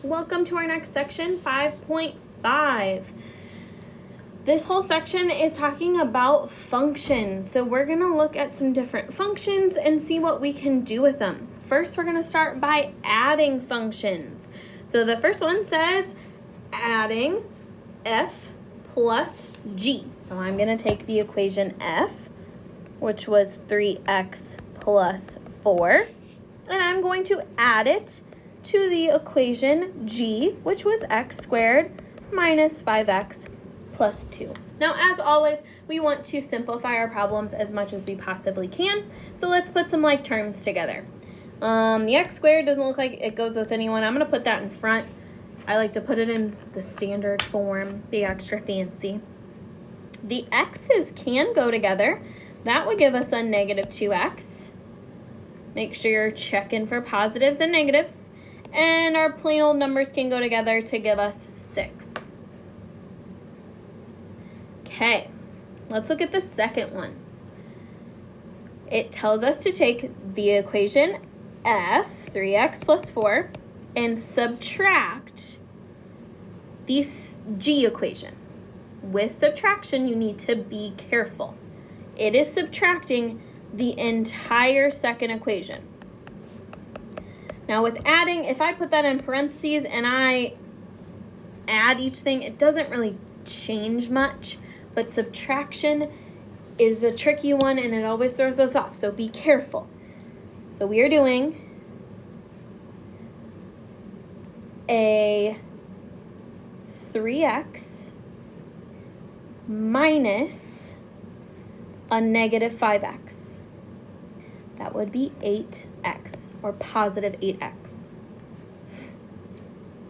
Welcome to our next section, 5.5. This whole section is talking about functions. So we're going to look at some different functions and see what we can do with them. First, we're going to start by adding functions. So the first one says adding f plus g. So I'm going to take the equation f, which was 3x plus 4, and I'm going to add it to the equation g, which was x squared minus 5x plus 2. Now, as always, we want to simplify our problems as much as we possibly can. So let's put some like terms together. The x squared doesn't look like it goes with anyone. I'm going to put that in front. I like to put it in the standard form, be extra fancy. The x's can go together. That would give us a negative 2x. Make sure you're checking for positives and negatives. And our plain old numbers can go together to give us 6. Okay, let's look at the second one. It tells us to take the equation f, 3x plus 4, and subtract the g equation. With subtraction, you need to be careful. It is subtracting the entire second equation. Now with adding, if I put that in parentheses and I add each thing, it doesn't really change much, but subtraction is a tricky one and it always throws us off, so be careful. So we are doing a 3x minus a negative 5x. That would be 8x, or positive 8x.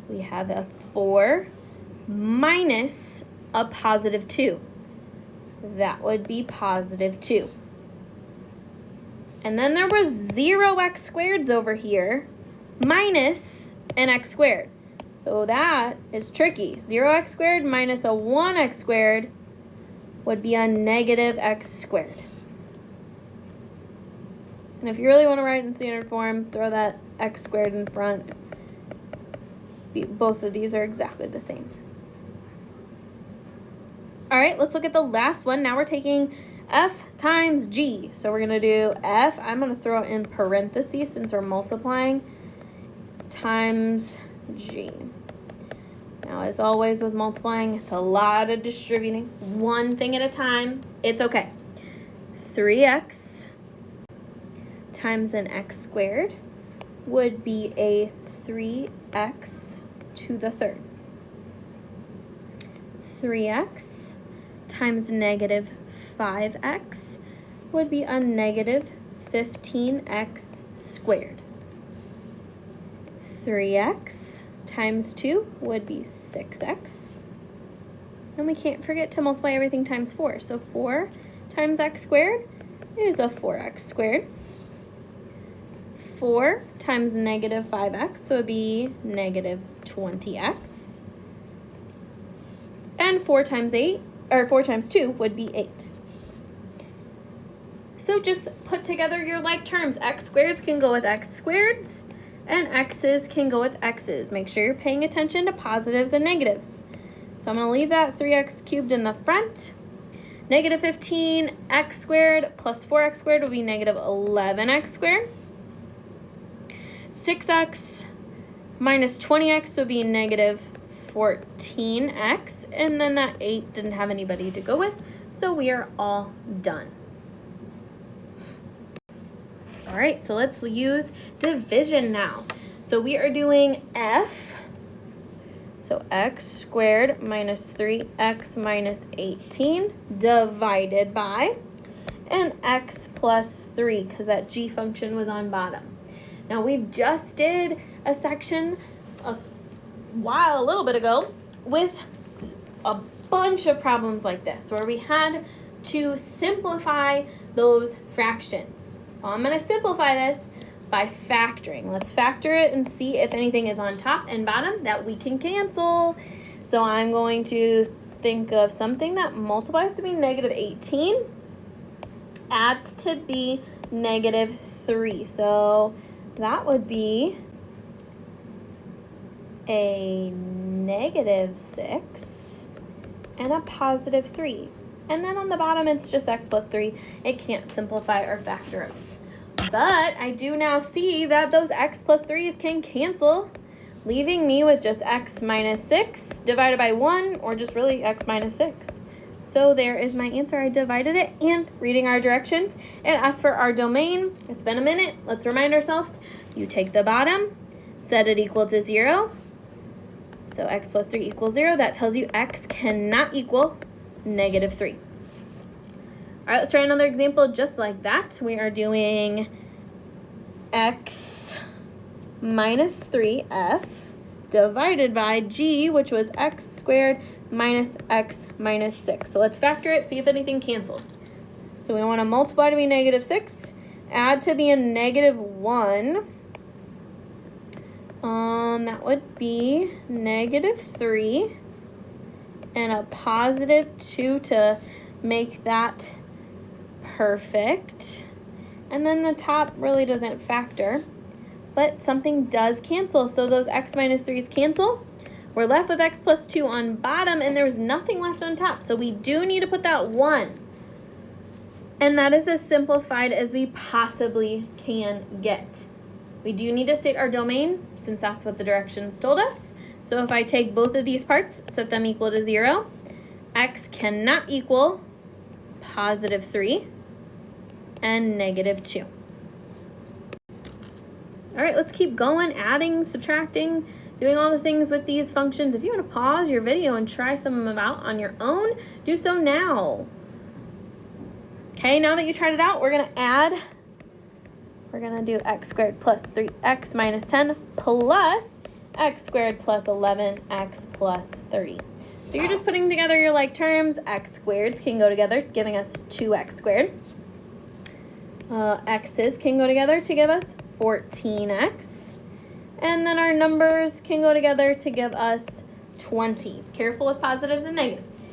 We have a 4 minus a positive 2. That would be positive 2. And then there was 0x squareds over here minus an x squared. So that is tricky. 0x squared minus a 1x squared would be a negative x squared. And if you really want to write in standard form, throw that x squared in front. Both of these are exactly the same. All right, let's look at the last one. Now we're taking f times g. So we're going to do f, I'm going to throw it in parentheses since we're multiplying, times g. Now, as always with multiplying, it's a lot of distributing. One thing at a time. It's okay. 3x times an x squared would be a 3x to the third. 3x times negative 5x would be a negative 15x squared. 3x times 2 would be 6x. And we can't forget to multiply everything times 4. So 4 times x squared is a 4x squared. 4 times negative 5x, so it would be negative 20x. And 4 times 2 would be 8. So just put together your like terms. X squareds can go with x squareds, and x's can go with x's. Make sure you're paying attention to positives and negatives. So I'm going to leave that 3x cubed in the front. Negative 15x squared plus 4x squared will be negative 11x squared. 6x minus 20x would be negative 14x. And then that 8 didn't have anybody to go with, so we are all done. All right, so let's use division now. So we are doing f, so x squared minus 3x minus 18 divided by, and x plus 3, because that g function was on bottom. Now, we just did a section a little bit ago with a bunch of problems like this where we had to simplify those fractions. So I'm going to simplify this by factoring. Let's factor it and see if anything is on top and bottom that we can cancel. So I'm going to think of something that multiplies to be negative 18, adds to be negative 3. So that would be a negative 6, and a positive 3. And then on the bottom, it's just x plus 3. It can't simplify or factor it. But I do now see that those x plus 3's can cancel, leaving me with just x minus 6 divided by 1, or just really x minus 6. So there is my answer. I divided it, and reading our directions, and as for our domain, it's been a minute. Let's remind ourselves. You take the bottom, set it equal to 0. So x plus 3 equals 0. That tells you x cannot equal negative 3. All right, let's try another example just like that. We are doing x minus 3f divided by g, which was x squared minus x minus 6. So let's factor it, see if anything cancels. So we want to multiply to be negative 6, add to be a negative 1. That would be negative 3, and a positive 2 to make that perfect. And then the top really doesn't factor, but something does cancel. So those x minus 3's cancel. We're left with x plus 2 on bottom, and there's nothing left on top. So we do need to put that 1. And that is as simplified as we possibly can get. We do need to state our domain, since that's what the directions told us. So if I take both of these parts, set them equal to 0, x cannot equal positive 3 and negative 2. All right, let's keep going, adding, subtracting, doing all the things with these functions. If you want to pause your video and try some of them out on your own, do so now. Okay, now that you tried it out, we're going to add. We're going to do x squared plus 3x minus 10 plus x squared plus 11x plus 30. So you're just putting together your like terms. X squareds can go together, giving us 2x squared. X's can go together to give us 14x. And then our numbers can go together to give us 20. Careful with positives and negatives.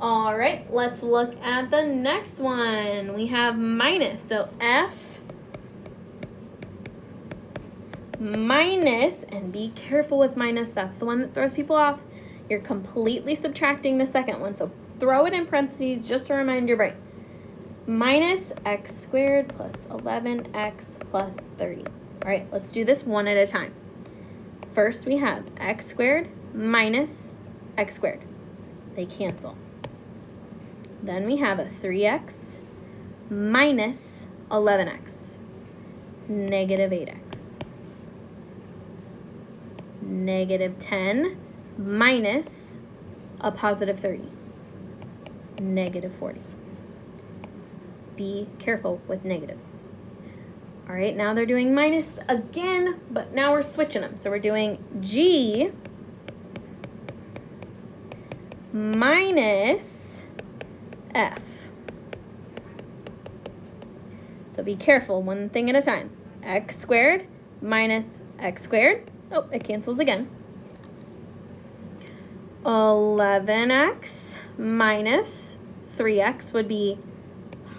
All right, let's look at the next one. We have minus, so f minus, and be careful with minus, that's the one that throws people off. You're completely subtracting the second one, so throw it in parentheses just to remind your brain. Minus x squared plus 11x plus 30. All right, let's do this one at a time. First, we have x squared minus x squared. They cancel. Then we have a 3x minus 11x, negative 8x. Negative 10 minus a positive 30, negative 40. Be careful with negatives. All right, now they're doing minus again, but now we're switching them. So we're doing g minus f. So be careful, one thing at a time. X squared minus x squared. Oh, it cancels again. 11x minus 3x would be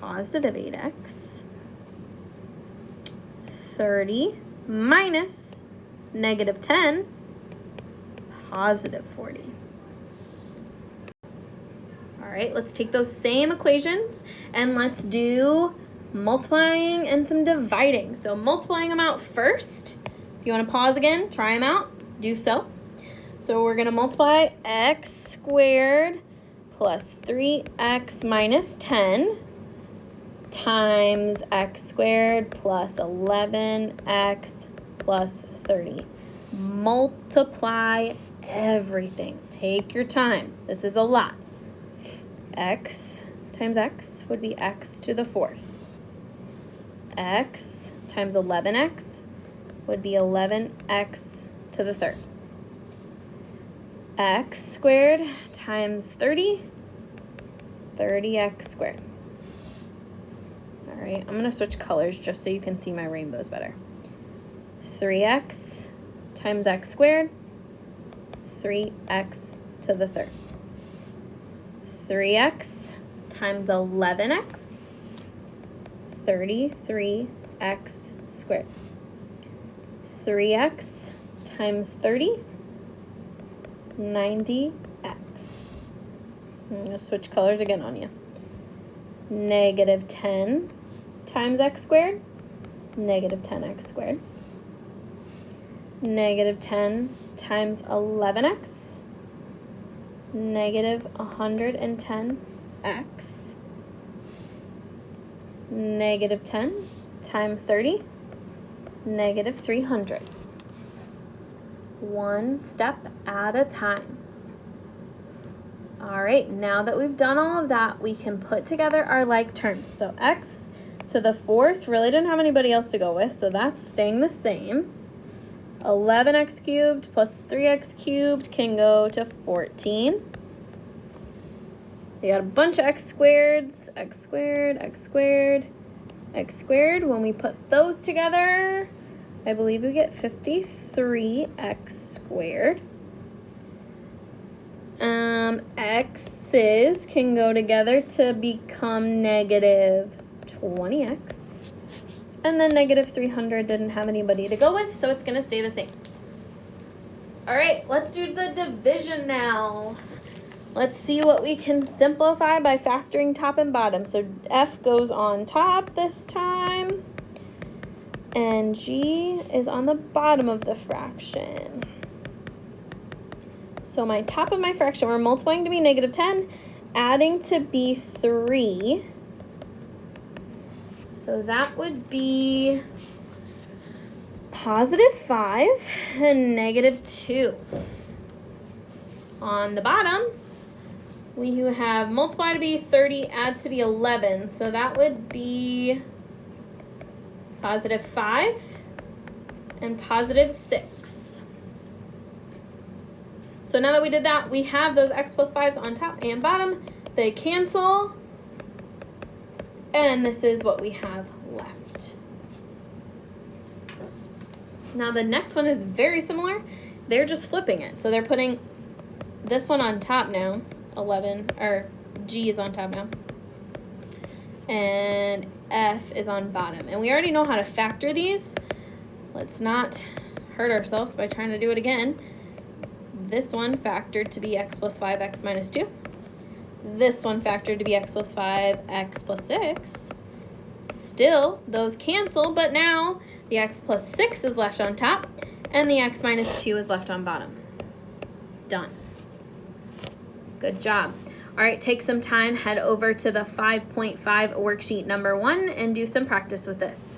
positive 8x. 30 minus negative 10, positive 40. All right, let's take those same equations and let's do multiplying and some dividing. So multiplying them out first. If you want to pause again, try them out, do so. So we're going to multiply x squared plus 3x minus 10 times x squared plus 11x plus 30. Multiply everything. Take your time. This is a lot. X times x would be x to the 4th. X times 11x would be 11x to the 3rd. X squared times 30, 30x squared. All right, I'm going to switch colors just so you can see my rainbows better. 3x times x squared, 3x to the 3rd. 3x times 11x, 33x squared. 3x times 30, 90x. I'm going to switch colors again on you. Negative 10 times x squared, negative 10x squared. Negative 10 times 11x, negative 110x. Negative 10 times 30, negative 300. One step at a time. All right, now that we've done all of that, we can put together our like terms. So x to the 4th really didn't have anybody else to go with, so that's staying the same. 11x cubed plus 3x cubed can go to 14. We got a bunch of x squareds, x squared, x squared, x squared. When we put those together, I believe we get 53x squared. X's can go together to become negative 20x. And then negative 300 didn't have anybody to go with, so it's going to stay the same. All right, let's do the division now. Let's see what we can simplify by factoring top and bottom. So F goes on top this time, and G is on the bottom of the fraction. So my top of my fraction, we're multiplying to be negative 10, adding to be 3. So that would be positive 5 and negative 2. On the bottom, we have multiply to be 30, add to be 11. So that would be positive 5 and positive 6. So now that we did that, we have those x plus 5s on top and bottom. They cancel. And this is what we have left. Now the next one is very similar. They're just flipping it. So they're putting this one on top now. 11, or G is on top now. And F is on bottom. And we already know how to factor these. Let's not hurt ourselves by trying to do it again. This one factored to be x plus 5, x minus 2. This one factored to be x plus 5, x plus 6. Still, those cancel, but now the x plus 6 is left on top, and the x minus 2 is left on bottom. Done. Good job. All right, take some time, head over to the 5.5 worksheet number 1, and do some practice with this.